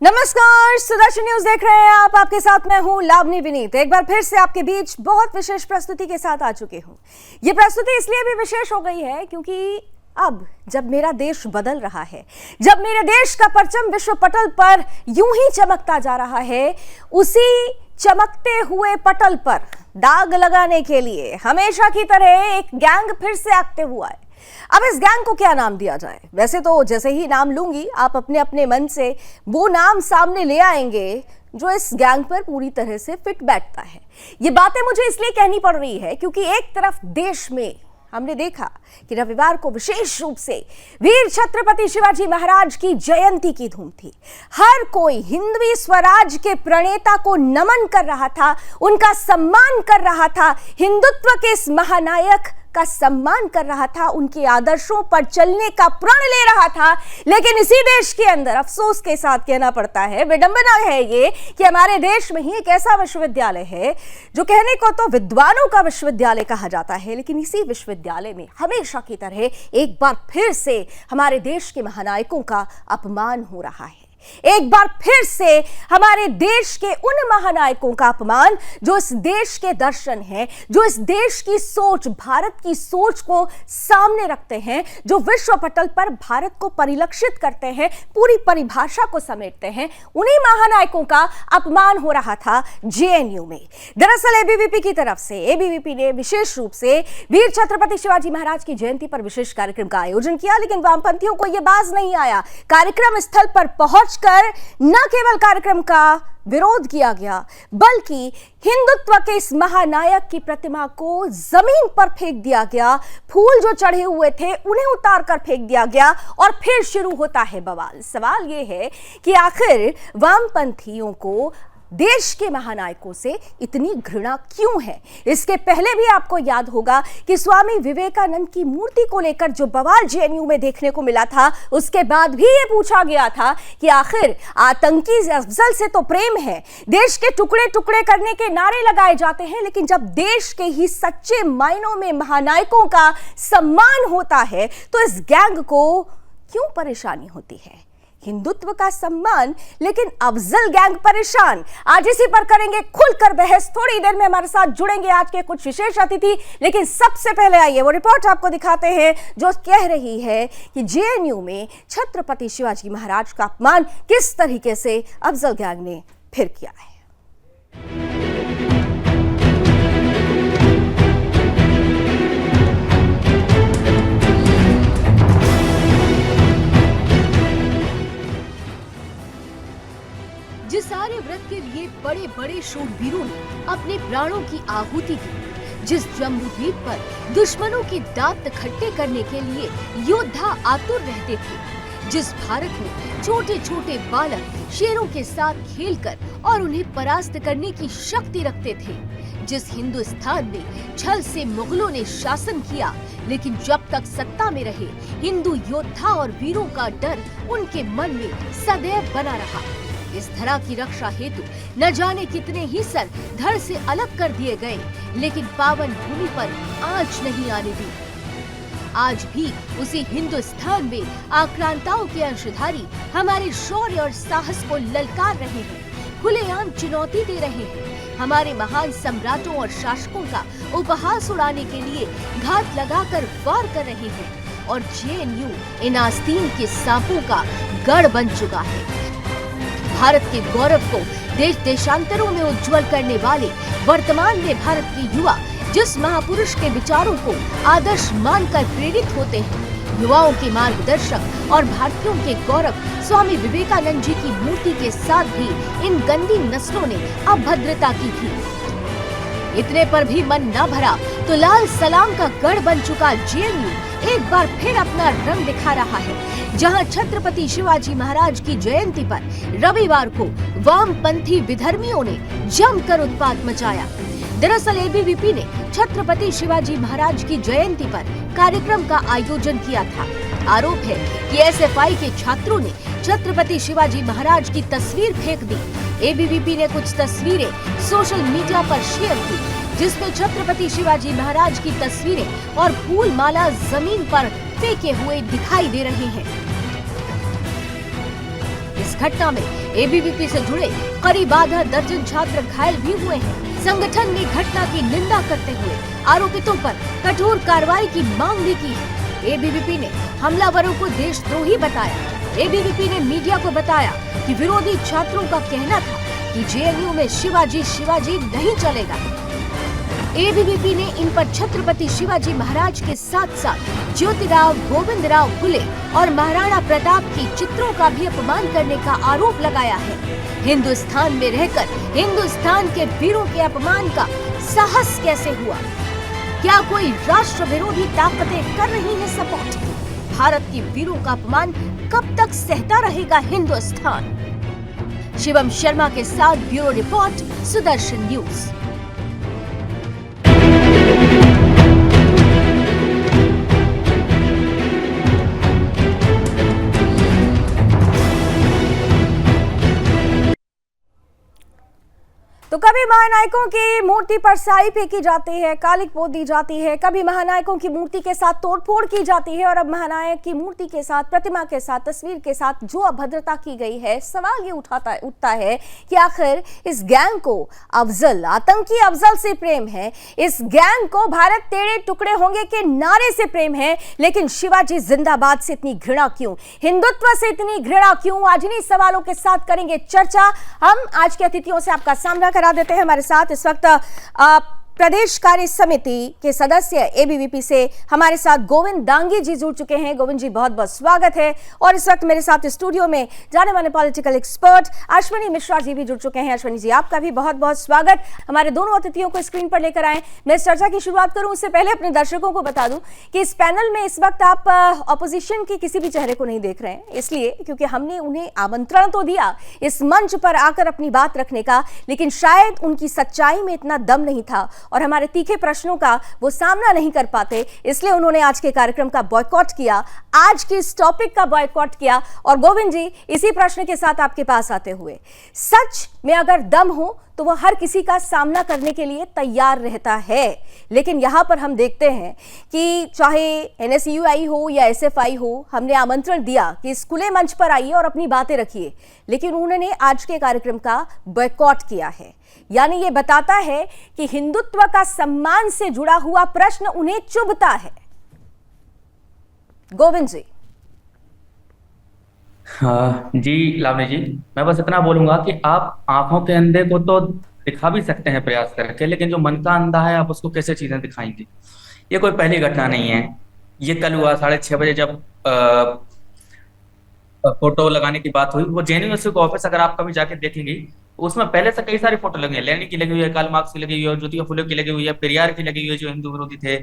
नमस्कार, सुदर्शन न्यूज देख रहे हैं आप। आपके साथ मैं हूं लावनी विनीत। एक बार फिर से आपके बीच बहुत विशेष प्रस्तुति के साथ आ चुकी हूं। ये प्रस्तुति इसलिए भी विशेष हो गई है क्योंकि अब जब मेरा देश बदल रहा है, जब मेरे देश का परचम विश्व पटल पर यूं ही चमकता जा रहा है, उसी चमकते हुए पटल पर दाग लगाने के लिए हमेशा की तरह एक गैंग फिर से एक्टिव हुआ है। अब इस गैंग को क्या नाम दिया जाए? वैसे तो जैसे ही नाम लूंगी आप अपने अपने मन से वो नाम सामने ले आएंगे जो इस गैंग पर पूरी तरह से फिट बैठता है। ये बातें मुझे इसलिए कहनी पड़ रही है क्योंकि एक तरफ देश में हमने देखा कि रविवार को विशेष रूप से वीर छत्रपति शिवाजी महाराज की जयंती की धूम थी। हर कोई हिंदवी स्वराज के प्रणेता को नमन कर रहा था, उनका सम्मान कर रहा था, हिंदुत्व के इस महानायक का सम्मान कर रहा था, उनके आदर्शों पर चलने का प्रण ले रहा था। लेकिन इसी देश के अंदर अफसोस के साथ कहना पड़ता है, विडंबना है ये कि हमारे देश में ही एक ऐसा विश्वविद्यालय है जो कहने को तो विद्वानों का विश्वविद्यालय कहा जाता है, लेकिन इसी विश्वविद्यालय में हमेशा की तरह एक बार फिर से हमारे देश के महानायकों का अपमान हो रहा है। एक बार फिर से हमारे देश के उन महानायकों का अपमान जो इस देश के दर्शन हैं, जो इस देश की सोच, भारत की सोच को सामने रखते हैं, जो विश्व पटल पर भारत को परिलक्षित करते हैं, पूरी परिभाषा को समेटते हैं, उन्हीं महानायकों का अपमान हो रहा था जेएनयू में। दरअसल एबीवीपी की तरफ से एबीवीपी ने विशेष रूप से वीर छत्रपति शिवाजी महाराज की जयंती पर विशेष कार्यक्रम का आयोजन किया, लेकिन वामपंथियों को यह बाज नहीं आया। कार्यक्रम स्थल पर पहुंच कर न केवल कार्यक्रम का विरोध किया गया बल्कि हिंदुत्व के इस महानायक की प्रतिमा को जमीन पर फेंक दिया गया। फूल जो चढ़े हुए थे उन्हें उतार कर फेंक दिया गया और फिर शुरू होता है बवाल। सवाल यह है कि आखिर वामपंथियों को देश के महानायकों से इतनी घृणा क्यों है? इसके पहले भी आपको याद होगा कि स्वामी विवेकानंद की मूर्ति को लेकर जो बवाल जेएनयू में देखने को मिला था, उसके बाद भी ये पूछा गया था कि आखिर आतंकी अफजल से तो प्रेम है, देश के टुकड़े टुकड़े करने के नारे लगाए जाते हैं, लेकिन जब देश के ही सच्चे मायनों में महानायकों का सम्मान होता है तो इस गैंग को क्यों परेशानी होती है? हिंदुत्व का सम्मान, लेकिन अफजल गैंग परेशान। आज इसी पर करेंगे खुलकर बहस। थोड़ी देर में हमारे साथ जुड़ेंगे आज के कुछ विशेष अतिथि, लेकिन सबसे पहले आइए वो रिपोर्ट आपको दिखाते हैं जो कह रही है कि जेएनयू में छत्रपति शिवाजी महाराज का अपमान किस तरीके से अफजल गैंग ने फिर किया है। जिस आर्य व्रत के लिए बड़े बड़े शूरवीरों ने अपने प्राणों की आहुति दी, जिस जम्बूद्वीप पर दुश्मनों के दांत खट्टे करने के लिए योद्धा आतुर रहते थे, जिस भारत में छोटे छोटे बालक शेरों के साथ खेलकर और उन्हें परास्त करने की शक्ति रखते थे, जिस हिंदुस्तान में छल से मुगलों ने शासन किया, लेकिन जब तक सत्ता में रहे हिंदू योद्धा और वीरों का डर उनके मन में सदैव बना रहा। इस धरा की रक्षा हेतु न जाने कितने ही सर धड़ से अलग कर दिए गए, लेकिन पावन भूमि पर आंच नहीं आने दी। आज भी उसी हिंदुस्तान में आक्रांताओं के अंशधारी हमारे शौर्य और साहस को ललकार रहे हैं, खुलेआम चुनौती दे रहे हैं, हमारे महान सम्राटों और शासकों का उपहास उड़ाने के लिए घात लगाकर वार कर रहे हैं। और जेएनयू इन आस्तीन के सांपों का गढ़ बन चुका है। भारत के गौरव को देश देशांतरों में उज्जवल करने वाले वर्तमान में भारत के युवा जिस महापुरुष के विचारों को आदर्श मानकर प्रेरित होते हैं, युवाओं के मार्गदर्शक और भारतीयों के गौरव स्वामी विवेकानंद जी की मूर्ति के साथ भी इन गंदी नस्लों ने अभद्रता की थी। इतने पर भी मन न भरा तो लाल सलाम का गढ़ बन चुका जेएनयू एक बार फिर अपना रंग दिखा रहा है, जहां छत्रपति शिवाजी महाराज की जयंती पर रविवार को वामपंथी विधर्मियों ने जमकर उत्पात मचाया। दरअसल एबीवीपी ने छत्रपति शिवाजी महाराज की जयंती पर कार्यक्रम का आयोजन किया था। आरोप है कि एसएफआई के छात्रों ने छत्रपति शिवाजी महाराज की तस्वीर फेंक दी। एबीवीपी ने कुछ तस्वीरें सोशल मीडिया पर शेयर की, जिसमें छत्रपति शिवाजी महाराज की तस्वीरें और फूल माला जमीन पर फेंके हुए दिखाई दे रहे हैं। इस घटना में एबीवीपी से जुड़े करीब आधा दर्जन छात्र घायल भी हुए हैं। संगठन ने घटना की निंदा करते हुए आरोपितों पर कठोर कार्रवाई की मांग भी की है। एबीवीपी ने हमलावरों को देशद्रोही बताया। एबीवीपी ने मीडिया को बताया कि विरोधी छात्रों का कहना था कि जेएनयू में शिवाजी नहीं चलेगा। एबीवीपी ने इन पर छत्रपति शिवाजी महाराज के साथ साथ ज्योतिराव, गोविंदराव फुले और महाराणा प्रताप की चित्रों का भी अपमान करने का आरोप लगाया है। हिंदुस्तान में रहकर हिंदुस्तान के वीरों के अपमान का साहस कैसे हुआ? क्या कोई राष्ट्र विरोधी ताकतें कर रही है सपोर्ट? भारत के वीरों का अपमान कब तक सहता रहेगा हिंदुस्तान? शिवम शर्मा के साथ ब्यूरो रिपोर्ट, सुदर्शन न्यूज। तो कभी महानायकों की मूर्ति पर स्याही फेंकी जाती है, कालिक पोत दी जाती है, कभी महानायकों की मूर्ति के साथ तोड़फोड़ की जाती है और अब महानायक की मूर्ति के साथ, प्रतिमा के साथ, तस्वीर के साथ जो अभद्रता की गई है, सवाल ये उठता है कि आखिर इस गैंग को आतंकी अफजल से प्रेम है, इस गैंग को भारत तेरे टुकड़े होंगे के नारे से प्रेम है, लेकिन शिवाजी जिंदाबाद से इतनी घृणा क्यों, हिंदुत्व से इतनी घृणा क्यों? आज इन्हीं सवालों के साथ करेंगे चर्चा। हम आज के अतिथियों से आपका सामना करा देते हैं। हमारे साथ इस वक्त प्रदेश कार्य समिति के सदस्य एबीवीपी से हमारे साथ गोविंद दांगी जी जुड़ चुके हैं। गोविंद जी, बहुत बहुत स्वागत है। और इस वक्त मेरे साथ स्टूडियो में जाने माने पॉलिटिकल एक्सपर्ट अश्विनी मिश्रा जी भी जुड़ चुके हैं। अश्विनी जी, आपका भी बहुत बहुत स्वागत। हमारे दोनों अतिथियों को स्क्रीन पर लेकर आए। मैं इस चर्चा की शुरुआत करूं उससे पहले अपने दर्शकों को बता दूं कि इस पैनल में इस वक्त आप ऑपोजिशन के किसी भी चेहरे को नहीं देख रहे हैं, इसलिए क्योंकि हमने उन्हें आमंत्रण तो दिया इस मंच पर आकर अपनी बात रखने का, लेकिन शायद उनकी सच्चाई में इतना दम नहीं था और हमारे तीखे प्रश्नों का वो सामना नहीं कर पाते, इसलिए उन्होंने आज के कार्यक्रम का बॉयकॉट किया, आज के इस टॉपिक का बॉयकॉट किया। और गोविंद जी, इसी प्रश्न के साथ आपके पास आते हुए, सच में अगर दम हो तो वो हर किसी का सामना करने के लिए तैयार रहता है, लेकिन यहां पर हम देखते हैं कि चाहे एनएसयूआई हो या एसएफआई हो, हमने आमंत्रण दिया कि इस खुले मंच पर आइए और अपनी बातें रखिए, लेकिन उन्होंने आज के कार्यक्रम का बॉयकॉट किया है। यानी ये बताता है कि हिंदुत्व का सम्मान से जुड़ा हुआ प्रश्न उन्हें चुभता है। गोविंद जी। हाँ जी लावणी जी, मैं बस इतना बोलूंगा कि आप आंखों के अंधे को तो दिखा भी सकते हैं प्रयास करके, लेकिन जो मन का अंधा है आप उसको कैसे चीजें दिखाएंगे? ये कोई पहली घटना नहीं है। ये कल हुआ 6:30 बजे जब फोटो लगाने की बात हुई। वो जेएनयू का ऑफिस अगर आप कभी जाके देखेंगे, उसमें पहले से कई सारी फोटो लगी है। लेनिन की लगी हुई है, कार्ल मार्क्स की लगी हुई है, ज्योतिराव फुले की लगी हुई है, पेरियार की लगी हुई है जो हिंदू विरोधी थे,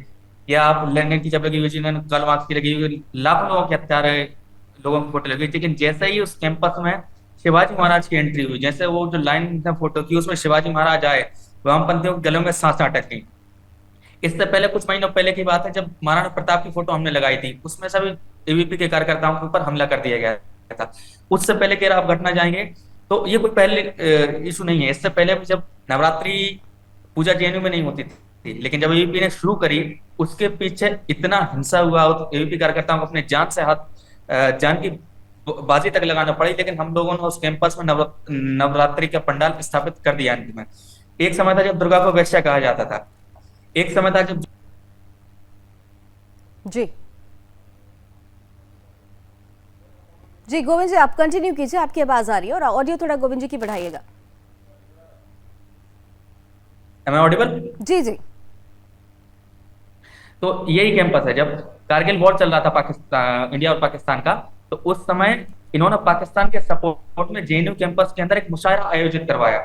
या आप लेनिन की जब लगी हुई जिन्होंने कार्ल मार्क्स की लगी हुई, लाखों लोगों के हत्यारे लोगों की फोटो लगी। लेकिन जैसे ही उस कैंपस में शिवाजी महाराज की एंट्री हुई, जैसे वो जो लाइन फोटो की उसमें शिवाजी महाराज आए, वामपंथियों के गलों में सांसें अटक गई। इससे पहले कुछ महीनों पहले की बात है जब महाराणा प्रताप की फोटो हमने लगाई थी, उसमें सभी एबीवीपी के कार्यकर्ताओं के ऊपर हमला कर दिया गया था। उससे पहले कह आप घटना जाएंगे तो ये कोई पहले इशू नहीं है। इससे पहले भी जब नवरात्रि पूजा जेएनयू में नहीं होती थी, लेकिन जब एबीवीपी ने शुरू करी उसके पीछे इतना हिंसा हुआ, एबीवीपी कार्यकर्ताओं को अपने जान की बाजी तक लगाना पड़ी, लेकिन हम लोगों ने उस कैंपस में नवरात्रि का पंडाल स्थापित कर दिया अंत में। एक समय था जब दुर्गा को वैश्या कहा जाता था, एक समय था जब जी गोविंद जी आप कंटिन्यू कीजिए, आपकी आवाज आ रही है और ऑडियो थोड़ा गोविंद जी की बढ़ाइएगा। Am I audible? जी जी। तो यही कैंपस है जब कारगिल वॉर चल रहा था पाकिस्तान, इंडिया और पाकिस्तान का, तो उस समय इन्होंने पाकिस्तान के सपोर्ट में जेएनयू कैंपस के अंदर एक मुशायरा आयोजित करवाया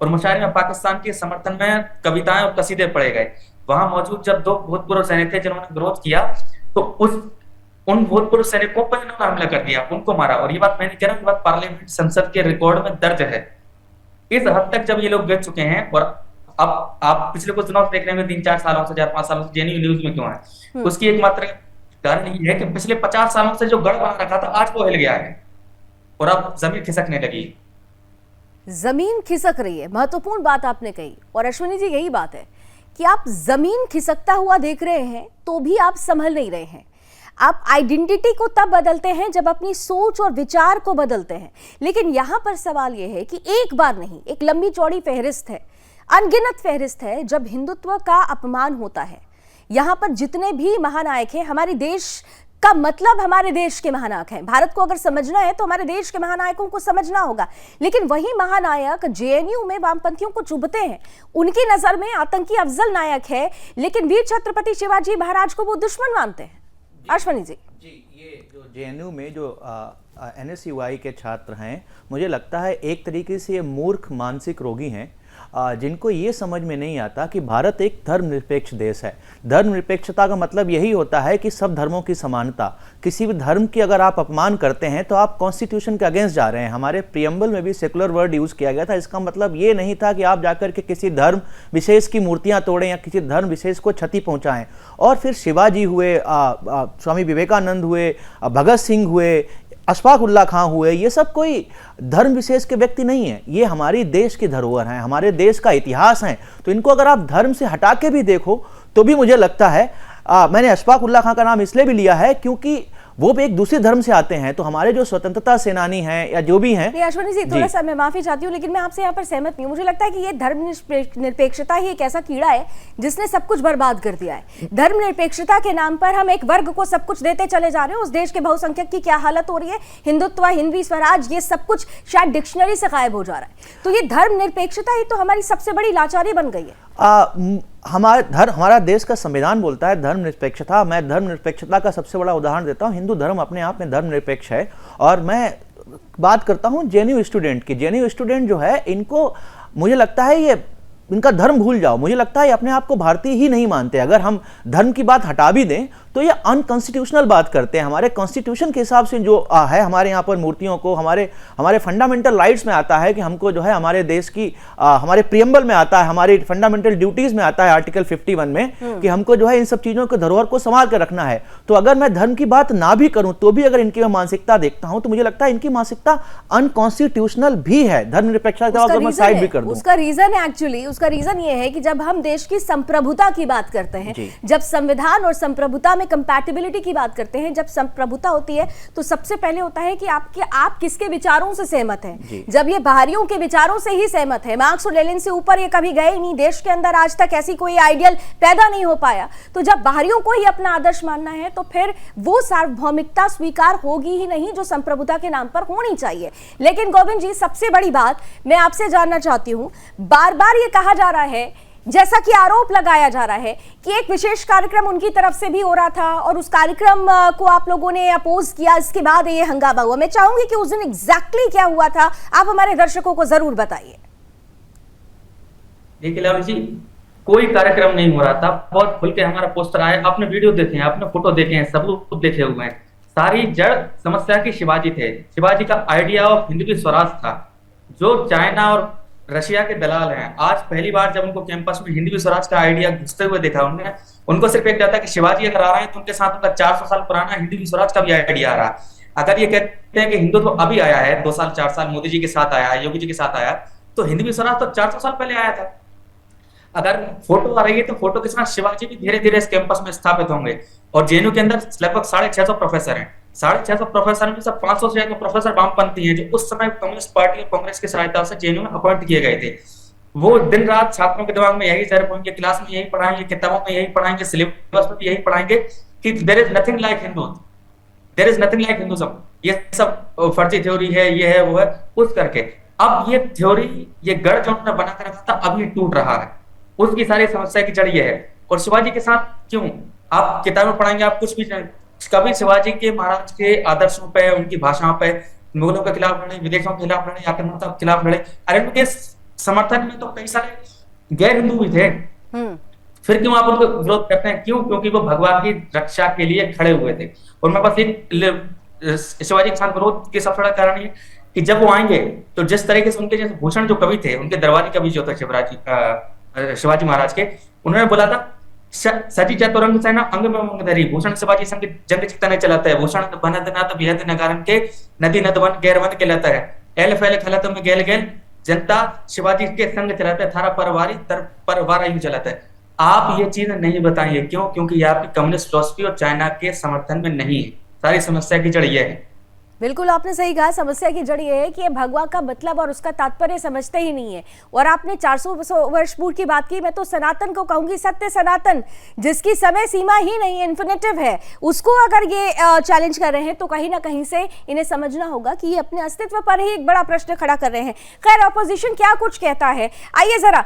और मुशायरे में पाकिस्तान के समर्थन में कविताएं और कसीदे पढ़े गए। वहां मौजूद जब 2 भूतपूर्व सैनिक थे जिन्होंने विरोध किया, तो उन भूतपूर्व सैनिकों पर इन्होंने हमला कर दिया, उनको मारा। और ये बात मैं नहीं कह रहा हूं, ये बात पार्लियामेंट संसद के रिकॉर्ड में दर्ज है। इस हद तक जब ये लोग गिर चुके हैं, और अब आप पिछले कुछ दिनों से देख रहे हैं 3-4 सालों से 4-5 सालों से जेएनयू न्यूज में क्यों है, उसकी एकमात्र कारण ये है कि पिछले 50 सालों से जो गढ़ बना रखा था आज वो हिल गया है और अब जमीन खिसकने लगी। जमीन खिसक रही है, महत्वपूर्ण बात आपने कही। और अश्विनी जी यही बात है कि आप जमीन खिसकता हुआ देख रहे हैं तो भी आप संभल नहीं रहे हैं। आप आइडेंटिटी को तब बदलते हैं जब अपनी सोच और विचार को बदलते हैं। लेकिन यहां पर सवाल यह है कि एक बार नहीं, एक लंबी चौड़ी फहरिस्त है, अनगिनत फहरिस्त है जब हिंदुत्व का अपमान होता है। यहां पर जितने भी महानायक हैं, हमारे देश का मतलब हमारे देश के महानायक हैं। भारत को अगर समझना है तो हमारे देश के महानायकों को समझना होगा। लेकिन वही महानायक जेएनयू में वामपंथियों को चुभते हैं। उनकी नजर में आतंकी अफजल नायक है, लेकिन वीर छत्रपति शिवाजी महाराज को वो दुश्मन मानते हैं। अश्वनी जी, ये जो जेएनयू में जो एनएसयूआई के छात्र हैं, मुझे लगता है एक तरीके से ये मूर्ख मानसिक रोगी हैं, जिनको ये समझ में नहीं आता कि भारत एक धर्मनिरपेक्ष देश है। धर्मनिरपेक्षता का मतलब यही होता है कि सब धर्मों की समानता। किसी भी धर्म की अगर आप अपमान करते हैं तो आप कॉन्स्टिट्यूशन के अगेंस्ट जा रहे हैं। हमारे प्रियम्बल में भी सेकुलर वर्ड यूज किया गया था। इसका मतलब ये नहीं था कि आप जाकर के किसी धर्म विशेष की मूर्तियां तोड़ें या किसी धर्म विशेष को क्षति पहुंचाएं। और फिर शिवाजी हुए, स्वामी विवेकानंद हुए, भगत सिंह हुए, अशफाक उल्लाह खां हुए, ये सब कोई धर्म विशेष के व्यक्ति नहीं है। ये हमारी देश की धरोहर हैं, हमारे देश का इतिहास है। तो इनको अगर आप धर्म से हटा के भी देखो तो भी मुझे लगता है, मैंने अशफाक उल्लाह खां का नाम इसलिए भी लिया है क्योंकि वो भी एक दूसरे धर्म से आते हैं। तो हमारे जो स्वतंत्रता सेनानी हैं या जो भी हैं, अश्वनी जी थोड़ा सा मैं माफी चाहती हूँ, लेकिन मैं आपसे यहाँ पर सहमत नहीं हूँ। मुझे लगता है कि ये धर्मनिरपेक्षता ही एक ऐसा कीड़ा है जिसने सब कुछ बर्बाद कर दिया है। धर्मनिरपेक्षता के नाम पर हम एक वर्ग को सब कुछ देते चले जा रहे हैं। उस देश के बहुसंख्यक की क्या हालत हो रही है, हिंदुत्व, हिंदवी स्वराज, ये सब कुछ शायद डिक्शनरी से गायब हो जा रहा है। तो ये धर्मनिरपेक्षता ही तो हमारी सबसे बड़ी लाचारी बन गई है। हमारा देश का संविधान बोलता है धर्मनिरपेक्षता। मैं धर्मनिरपेक्षता का सबसे बड़ा उदाहरण देता हूं। हिंदू धर्म अपने आप में धर्मनिरपेक्ष है। और मैं बात करता हूं जेएनयू स्टूडेंट की। जेएनयू स्टूडेंट जो है, इनको मुझे लगता है ये इनका धर्म भूल जाओ। मुझे लगता है ये अपने आप को भारतीय ही नहीं मानते। अगर हम धर्म की बात हटा भी दें तो ये अनकॉन्स्टिट्यूशनल बात करते हैं। हमारे कॉन्स्टिट्यूशन के हिसाब से जो है, हमारे यहाँ पर मूर्तियों को हमारे फंडामेंटल राइट्स में आता है कि हमको जो है हमारे देश की हमारे प्रियम्बल में आता है, हमारी फंडामेंटल ड्यूटीज में आता है आर्टिकल 51 में कि हमको जो है इन सब चीजों के धरोहर को संभाल कर रखना है। तो अगर मैं धर्म की बात ना भी करूं तो भी अगर इनकी मैं मानसिकता देखता हूं तो मुझे लगता है इनकी मानसिकता अनकॉन्स्टिट्यूशनल भी है। धर्मनिरपेक्षता को मैं साइड भी कर दूं। उसका रीजन ये है कि जब हम देश की संप्रभुता की बात करते हैं, जब संविधान और संप्रभुता में कंपैटिबिलिटी की बात करते हैं, जब संप्रभुता होती है तो सबसे पहले होता है कि आप किसके विचारों से सहमत हैं। जब ये बाहरियों के विचारों से ही सहमत है, मार्क्स और लेनिन से ऊपर ये कभी गए ही नहीं। देश के अंदर आज तक ऐसी कोई आइडियल पैदा नहीं हो पाया। तो जब बाहरियों को ही अपना आदर्श मानना है तो फिर वो सार्वभौमिकता स्वीकार होगी ही नहीं जो संप्रभुता के नाम पर होनी चाहिए। लेकिन गोविंद जी, सबसे बड़ी बात मैं आपसे जानना चाहती हूं, बार बार ये कहा जा रहा है, जैसा कि आरोप लगाया जा रहा है कि एक विशेष कार्यक्रम उनकी तरफ से भी हो रहा था और उस कार्यक्रम को आप लोगों ने अपोज किया, इसके बाद ये हंगामा हुआ। मैं चाहूंगी कि उस दिन एग्जैक्टली क्या हुआ था, आप हमारे दर्शकों को जरूर बताइए। देखिए लावणी जी, कोई कार्यक्रम नहीं हो रहा था। बहुत खुल के हमारा पोस्टर आया, आपने वीडियो देखे हैं, आपने फोटो देखे हैं, सब लोग देखे हुए हैं। सारी जड़ समस्या की शिवाजी थे। शिवाजी का आइडिया ऑफ हिंदवी स्वराज था, जो चाइना और रशिया के दलाल हैं। आज पहली बार जब उनको कैंपस में हिंदवी स्वराज का आइडिया घुसते हुए देखा उन्होंने, उनको सिर्फ एक डर था कि शिवाजी अगर आ रहे हैं तो उनके साथ उनका 400 साल पुराना हिंदवी स्वराज का भी आइडिया आ रहा है। अगर ये कहते हैं कि हिंदुत्व अभी आया है, 2 साल 4 साल मोदी जी के साथ आया है, योगी जी के साथ आया, तो हिंदवी स्वराज तो 400 साल पहले आया था। अगर फोटो आ रही है तो फोटो के साथ शिवाजी भी धीरे धीरे इस कैंपस में स्थापित होंगे। और जेएनयू के अंदर लगभग 650 प्रोफेसर हैं। 650 प्रोफेसर में सब 500 से ज्यादा प्रोफेसर वामपंथी हैं, जो उस समय कम्युनिस्ट पार्टी और कांग्रेस की सहायता से जेएनयू में अपॉइंट किए गए थे। वो दिन रात छात्रों के दिमाग में यही जहर बोएंगे, क्लास में यही पढ़ाएंगे, किताबों में यही पढ़ाएंगे, सिलेबस में भी यही पढ़ाएंगे कि there is nothing like Hindu, there is nothing like Hinduism. ये सब फर्जी थ्योरी है, ये है, वो है, उस करके अब ये थ्योरी, ये गढ़ जो उन्होंने बना कर रखा था, अब ये टूट रहा है। उसकी सारी समस्या की जड़ ये है। और शिवाजी के साथ क्यों आप किताबें पढ़ाएंगे, आप कुछ भी कभी शिवाजी के महाराज के आदर्शों पे, उनकी भाषाओं पे मुगलों के खिलाफ लड़े, विदेशों के खिलाफ लड़े, आक्रमणों के खिलाफ लड़े। अरे उनके समर्थन में तो कई सारे गैर हिंदू भी थे। फिर क्यों आप उनको विरोध करते हैं? क्यों? क्योंकि वो भगवान की रक्षा के लिए खड़े हुए थे। और मेरे पास एक शिवाजी के साथ विरोध के सबसे बड़ा कारण ये कि जब वो आएंगे तो जिस तरीके से उनके जैसे भूषण जो कवि थे, उनके दरबारी कवि जो थे शिवाजी महाराज के, उन्होंने बोला था सजी चतुरंग सेना अंग में मंगधरी, भूषण शिवाजी संग जंग चित्ता नहीं चलाता है, भूषण बनत नाथ बिहत नगारन के नदी नदवन गैरवन कहलाता है, एल फैल खलत में गेल गेल जनता शिवाजी के संग चलाता है, थारा परवारी तर परवारा यूं चलाता है। आप ये चीज नहीं बताइए क्यों? क्योंकि ये आपकी कम्युनिस्ट फिलॉसफी और चाइना के समर्थन में नहीं है। सारी समस्या की जड़ ये है। बिल्कुल आपने सही कहा, समस्या की जड़ ये है कि ये भगवा का मतलब और उसका तात्पर्य समझते ही नहीं है। और आपने 400 वर्ष पूर्व की बात की, मैं तो सनातन को कहूंगी, सत्य सनातन, जिसकी समय सीमा ही नहीं है, इन्फिनिटिव है, उसको अगर ये चैलेंज कर रहे हैं तो कहीं ना कहीं से इन्हें समझना होगा कि ये अपने अस्तित्व पर ही एक बड़ा प्रश्न खड़ा कर रहे हैं। खैर, ऑपोजिशन क्या कुछ कहता है, आइए जरा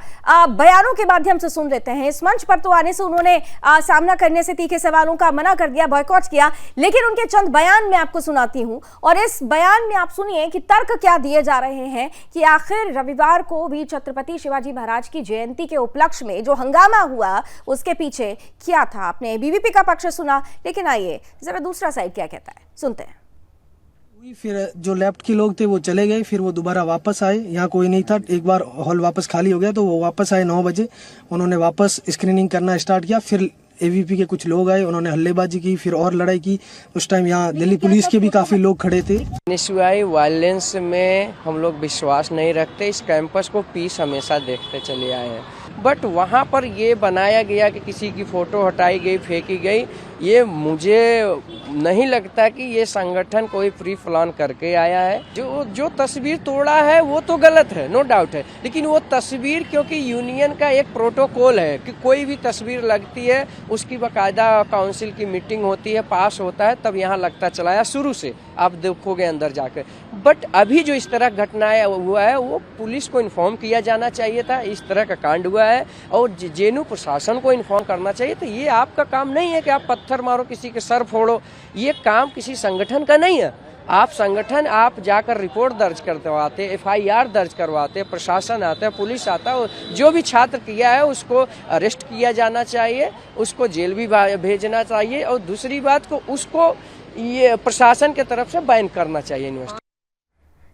बयानों के माध्यम से सुन लेते हैं। इस मंच पर तो आने से उन्होंने सामना करने से तीखे सवालों का मना कर दिया, बॉयकॉट किया, लेकिन उनके चंद बयान मैं आपको सुनाती हूं और इस बयान में आप सुनिए कि तर्क क्या दिए जा रहे हैं कि आखिर रविवार को वीर छत्रपति शिवाजी महाराज की जयंती के उपलक्ष्य में जो हंगामा हुआ उसके पीछे क्या था। आपने बीवीपी का पक्ष सुना, लेकिन आइए जरा दूसरा साइड क्या कहता है, सुनते हैं। फिर जो लेफ्ट के लोग थे वो चले गए, फिर वो दोबारा वापस आए, यहाँ कोई नहीं था। एक बार हॉल वापस खाली हो गया तो वो वापस आए 9 बजे, उन्होंने वापस स्क्रीनिंग करना स्टार्ट किया। फिर एवीपी के कुछ लोग आए, उन्होंने हल्लेबाजी की, फिर और लड़ाई की। उस टाइम यहाँ दिल्ली पुलिस के भी काफी लोग खड़े थे। एनएसयूआई वायलेंस में हम लोग विश्वास नहीं रखते, इस कैंपस को पीस हमेशा देखते चले आए हैं। बट वहाँ पर ये बनाया गया कि किसी की फोटो हटाई गई, फेंकी गई, ये मुझे नहीं लगता कि ये संगठन कोई प्री प्लान करके आया है। जो तस्वीर तोड़ा है वो तो गलत है, नो डाउट है, लेकिन वो तस्वीर क्योंकि यूनियन का एक प्रोटोकॉल है कि कोई भी तस्वीर लगती है उसकी बाकायदा काउंसिल की मीटिंग होती है, पास होता है, तब यहाँ लगता चला है शुरू से, आप देखोगे अंदर जाकर। बट अभी जो इस तरह घटनाएं हुआ है वो पुलिस को इन्फॉर्म किया जाना चाहिए था, इस तरह का कांड हुआ है, और जेएनयू प्रशासन को इन्फॉर्म करना चाहिए। तो ये आपका काम नहीं है कि आप पत्थर मारो, किसी के सर फोड़ो, ये काम किसी संगठन का नहीं है। आप संगठन, आप जाकर रिपोर्ट दर्ज करवाते, एफआईआर दर्ज करवाते, प्रशासन आता है, पुलिस आता है, जो भी छात्र किया है उसको अरेस्ट किया जाना चाहिए, उसको जेल भी भेजना चाहिए, और दूसरी बात को उसको ये प्रशासन के तरफ से बैन करना चाहिए यूनिवर्सिटी।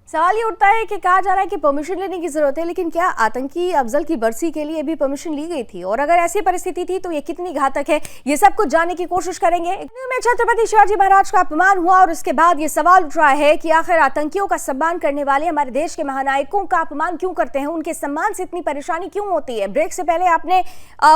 सवाल ये उठता है कि कहा जा रहा है कि परमिशन लेने की जरूरत है, लेकिन क्या आतंकी अफजल की बरसी के लिए भी परमिशन ली गई थी? और अगर ऐसी परिस्थिति थी तो ये कितनी घातक है, ये सब कुछ जानने की कोशिश करेंगे। में छत्रपति शिवाजी महाराज का अपमान हुआ और उसके बाद ये सवाल उठ रहा है कि आखिर आतंकियों का सम्मान करने वाले हमारे देश के महानायकों का अपमान क्यों करते हैं, उनके सम्मान से इतनी परेशानी क्यों होती है। ब्रेक से पहले आपने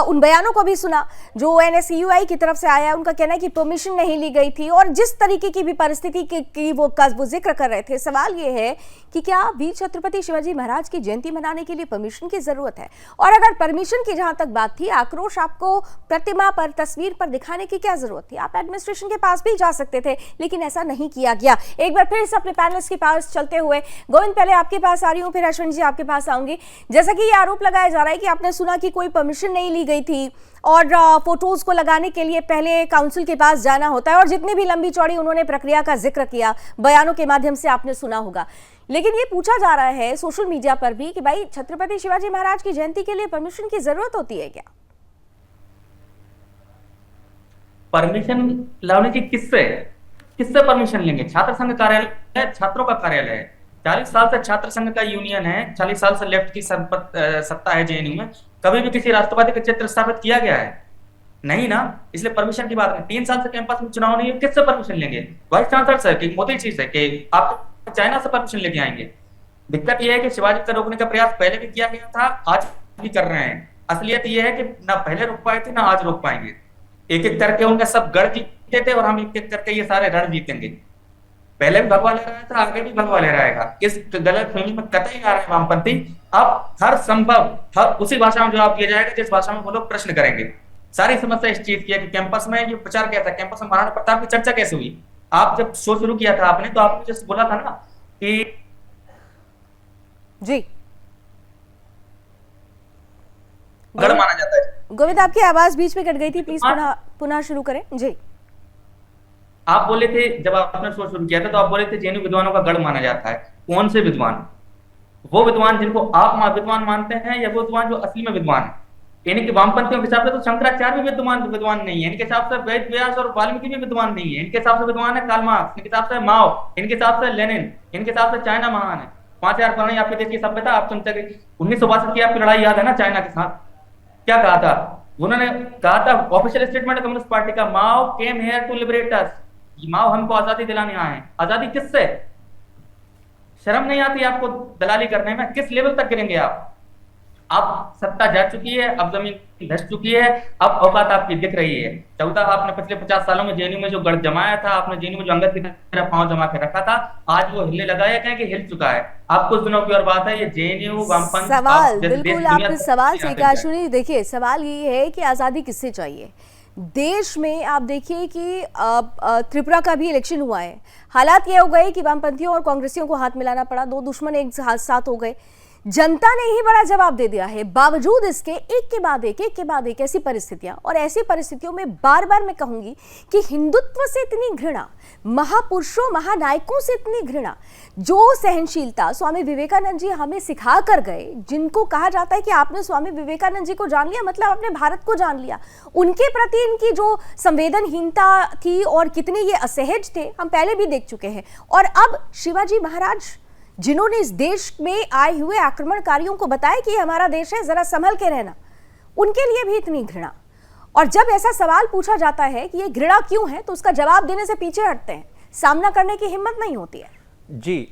उन बयानों को भी सुना जो एनएसयूआई की तरफ से आया, उनका कहना है कि परमिशन नहीं ली गई थी, और जिस तरीके की भी परिस्थिति की वो जिक्र कर रहे थे। सवाल ये है कि क्या वीर छत्रपति शिवाजी महाराज की जयंती मनाने के लिए परमिशन की जरूरत है? और अगर परमिशन की जहां तक बात थी, आक्रोश आपको प्रतिमा पर, तस्वीर पर दिखाने की क्या जरूरत थी? आप एडमिनिस्ट्रेशन के पास भी जा सकते थे, लेकिन ऐसा नहीं किया गया। एक बार फिर से अपने पैनलिस्ट के पास चलते हुए, गोविंद पहले आपके पास आ रही हूं, फिर अश्विन जी आपके पास आऊंगी। जैसा कि ये आरोप लगाया जा रहा है कि आपने सुना कि कोई परमिशन नहीं ली गई थी और फोटोज को लगाने के लिए पहले काउंसिल के पास जाना होता है, और जितनी भी लंबी चौड़ी उन्होंने प्रक्रिया का जिक्र किया बयानों के माध्यम से आपने सुना होगा। लेकिन ये पूछा जा रहा है सोशल मीडिया पर भी कि भाई छत्रपति शिवाजी महाराज की जयंती के लिए परमिशन की जरूरत होती है क्या? परमिशन लाने की किससे परमिशन लेंगे? छात्र संघ कार्यालय है, छात्रों का कार्यालय है, 40 साल से छात्र संघ का यूनियन है, 40 साल से लेफ्ट की सत्ता है जेएनयू में। कभी भी किसी राष्ट्रवादी का चित्र स्थापित किया गया है? नहीं ना, इसलिए परमिशन की बात नहीं। 3 साल से कैंपस में चुनाव नहीं है, किससे परमिशन लेंगे? वाइस चांसलर से कि मोदी चीज है कि आप चाइना से परमिशन लेके आएंगे? दिक्कत यह है कि शिवाजी को रोकने का प्रयास पहले भी किया गया था, आज भी कर रहे हैं। असलियत यह है कि ना पहले रोक पाए थे ना आज रोक पाएंगे। एक एक करके उनका सब गढ़ जीते थे और हम एक एक करके ये सारे रण जीतेंगे। पहले भी भगवा ले रहा था, आगे भी भगवा ले रहेगा। इस गलत फहमी में कतई आ रहे हैं वामपंथी। अब हर संभव उसी भाषा में जवाब दिया जाएगा जिस भाषा में वो लोग प्रश्न करेंगे। सारी समस्या इस चीज की है कि कैंपस में ये प्रचार किया था, कैंपस में महाराणा प्रताप की चर्चा कैसे हुई? आप जब शो शुरू किया था आपने, तो आपने जैसे बोला था ना कि जी गढ़ माना जाता है। गोविंद, आपकी आवाज बीच में कट गई थी, प्लीज पुनः शुरू करें। जी, आप बोले थे जब आपने शो शुरू किया था तो आप बोले थे जेएनयू विद्वानों का गढ़ माना जाता है। कौन से विद्वान? वो विद्वान जिनको आप विद्वान मानते हैं, या वो विद्वान जो असली में विद्वान है? यानी कि वामपंथियों के हिसाब से तो शंकराचार्य भी विद्वान नहीं है, इनके हिसाब से वेद व्यास और वाल्मीकि भी विद्वान नहीं है, इनके हिसाब से विद्वान है कार्ल मार्क्स, इनके हिसाब से माओ, इनके हिसाब से लेनिन, इनके हिसाब से चाइना महान है। 5000 पुरानी आपके देश की सभ्यता आप सुनते गए। 1962 की आपकी लड़ाई याद है ना चाइना के साथ? क्या कहा था उन्होंने? कहा था ऑफिशियल स्टेटमेंट कम्युनिस्ट पार्टी का, माओ केम हियर टू लिबरेट अस। माओ हमको आजादी दिलाने आए हैं। आजादी किससे? शर्म नहीं आती आपको दलाली करने में? किस लेवल तक गिरेंगे आप? अब सत्ता जा चुकी है, अब जमीन धस चुकी है, अब औकात आपकी दिख रही है। चौथा, आपने पिछले 50 सालों में जेएनयू में जो गढ़ जमाया था, आपने जेएनयू में जो अंगद की तरह पांव जमा के रखा था, आज वो हिलने लगा है, कहें कि हिल चुका है। अब कुछ दिनों की और बात है, ये जेएनयू वामपंथ सवाल बिल्कुल आपने सवाल सही कहा अश्विनी। देखिए सवाल ये है कि आजादी किससे चाहिए। देश में आप देखिए कि त्रिपुरा का भी इलेक्शन हुआ है, हालात ये हो गए कि वामपंथियों और कांग्रेसियों को हाथ मिलाना पड़ा, दो दुश्मन एक साथ हो गए। जनता ने ही बड़ा जवाब दे दिया है, बावजूद इसके एक के बाद एक ऐसी परिस्थितियां, और ऐसी परिस्थितियों में बार बार मैं कहूंगी कि हिंदुत्व से इतनी घृणा, महापुरुषों महानायकों से इतनी घृणा, जो सहनशीलता स्वामी विवेकानंद जी हमें सिखा कर गए, जिनको कहा जाता है कि आपने स्वामी विवेकानंद जी को जान लिया मतलब आपने भारत को जान लिया, उनके प्रति इनकी जो संवेदनहीनता थी और कितने ये असहज थे हम पहले भी देख चुके हैं। और अब शिवाजी महाराज जिन्होंने इस देश में आए हुए आक्रमणकारियों को बताया कि हमारा देश है, जरा संभल के रहना, उनके लिए भी इतनी घृणा। और जब ऐसा सवाल पूछा जाता है कि ये घृणा क्यों है, तो उसका जवाब देने से पीछे हटते हैं, सामना करने की हिम्मत नहीं होती है। जी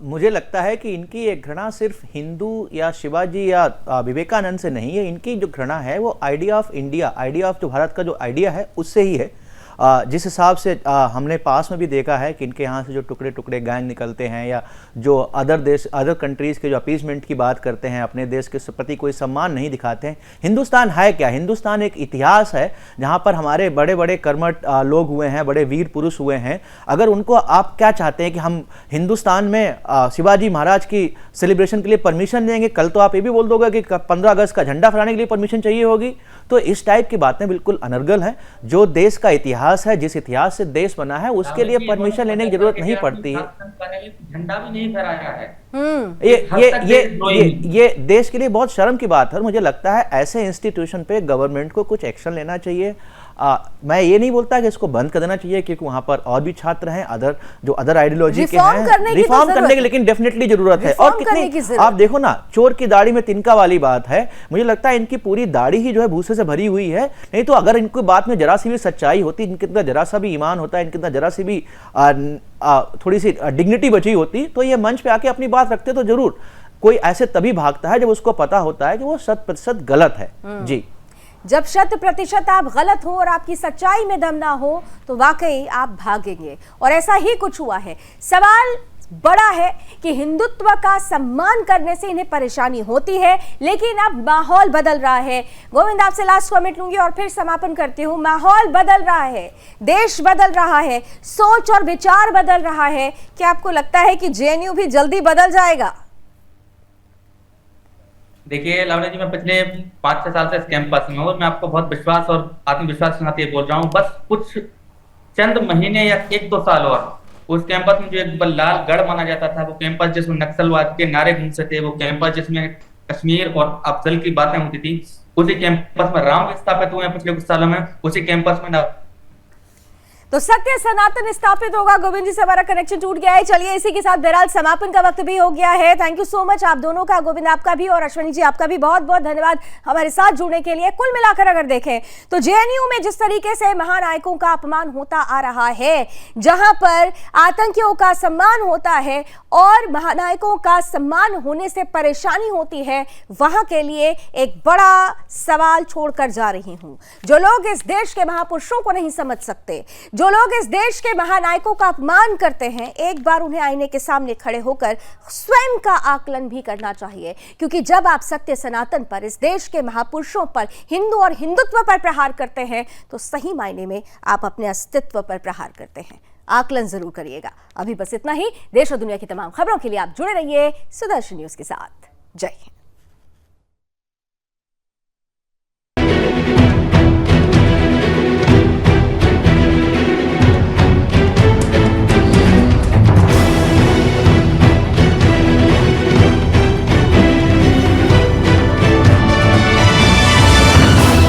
मुझे लगता है कि इनकी ये घृणा सिर्फ हिंदू या शिवाजी या विवेकानंद से नहीं है। इनकी जो घृणा है वो idea of India, idea of जो भारत का जो आइडिया है उससे ही है। जिस हिसाब से हमने पास में भी देखा है कि इनके यहाँ से जो टुकड़े टुकड़े गैंग निकलते हैं, या जो अदर कंट्रीज़ के जो अपीसमेंट की बात करते हैं, अपने देश के प्रति कोई सम्मान नहीं दिखाते हैं। हिंदुस्तान है क्या? हिंदुस्तान एक इतिहास है जहाँ पर हमारे बड़े बड़े कर्मठ लोग हुए हैं, बड़े वीर पुरुष हुए हैं। अगर उनको आप क्या चाहते हैं कि हम हिंदुस्तान में शिवाजी महाराज की सेलिब्रेशन के लिए परमिशन देंगे, कल तो आप ये भी बोल दोगे कि 15 अगस्त का झंडा फहराने के लिए परमिशन चाहिए होगी। तो इस टाइप की बातें बिल्कुल अनर्गल हैं। जो देश का इतिहास है, जिस इतिहास से देश बना है, उसके लिए परमिशन लेने की जरूरत नहीं पड़ती है। झंडा भी नहीं फहराया है। ये देश के लिए बहुत शर्म की बात है। और मुझे लगता है ऐसे इंस्टीट्यूशन पे गवर्नमेंट को कुछ एक्शन लेना चाहिए। मैं ये नहीं बोलता कि इसको बंद कर देना चाहिए, क्योंकि वहां पर और भी छात्र हैं अदर आइडियोलॉजी के हैं, रिफॉर्म करने की लेकिन डेफिनेटली जरूरत है। और कितनी आप देखो ना, चोर की दाढ़ी में तिनका वाली बात है। मुझे लगता है इनकी पूरी दाढ़ी ही जो है भूसे से भरी हुई है। नहीं तो अगर इनकी बात में जरा सी भी सच्चाई होती, इनके अंदर जरा सा भी ईमान होता है, इनके अंदर जरा सी भी थोड़ी सी डिग्निटी बची होती, तो ये मंच पे आके अपनी बात रखते तो जरूर। कोई ऐसे तभी भागता है जब उसको पता होता है कि वो 100% गलत है। जी, जब 100% आप गलत हो और आपकी सच्चाई में दम ना हो तो वाकई आप भागेंगे, और ऐसा ही कुछ हुआ है। सवाल बड़ा है कि हिंदुत्व का सम्मान करने से इन्हें परेशानी होती है, लेकिन अब माहौल बदल रहा है। गोविंद, आपसे लास्ट कमेंट लूंगी और फिर समापन करती हूं। माहौल बदल रहा है, देश बदल रहा है, सोच और विचार बदल रहा है। क्या आपको लगता है कि जेएनयू भी जल्दी बदल जाएगा? देखिए लावण्य जी, मैं पिछले 5-6 साल से इस कैंपस में हूँ और मैं आपको बहुत विश्वास और आत्मविश्वास के साथ ये बोल रहा हूँ, बस कुछ चंद महीने या 1-2 साल और उस कैंपस में जो एक लाल गढ़ माना जाता था, वो कैंपस जिसमें नक्सलवाद के नारे गूंजते थे, वो कैंपस जिसमें कश्मीर और अफजल की बातें होती थी, उसी कैंपस में राम स्थापित हुए हैं पिछले कुछ सालों में। उसी कैंपस में तो सत्य सनातन स्थापित होगा। गोविंद जी से हमारा कनेक्शन टूट गया है। चलिए इसी के साथ बहरहाल समापन का वक्त भी हो गया है। थैंक यू सो मच आप दोनों का, गोविंद आपका भी और अश्विनी जी आपका भी बहुत बहुत धन्यवाद हमारे साथ जुड़ने के लिए। कुल मिलाकर अगर देखें तो जेएनयू में जिस तरीके से महानायकों का अपमान होता आ रहा है, जहां पर आतंकियों का सम्मान होता है और महानायकों का सम्मान होने से परेशानी होती है, वहां के लिए एक बड़ा सवाल छोड़कर जा रही हूं। जो लोग इस देश के महापुरुषों को नहीं समझ सकते, जो लोग इस देश के महानायकों का अपमान करते हैं, एक बार उन्हें आईने के सामने खड़े होकर स्वयं का आकलन भी करना चाहिए। क्योंकि जब आप सत्य सनातन पर, इस देश के महापुरुषों पर, हिंदू और हिंदुत्व पर प्रहार करते हैं, तो सही मायने में आप अपने अस्तित्व पर प्रहार करते हैं। आकलन जरूर करिएगा। अभी बस इतना ही। देश और दुनिया की तमाम खबरों के लिए आप जुड़े रहिए सुदर्शन न्यूज के साथ। जय हिंद।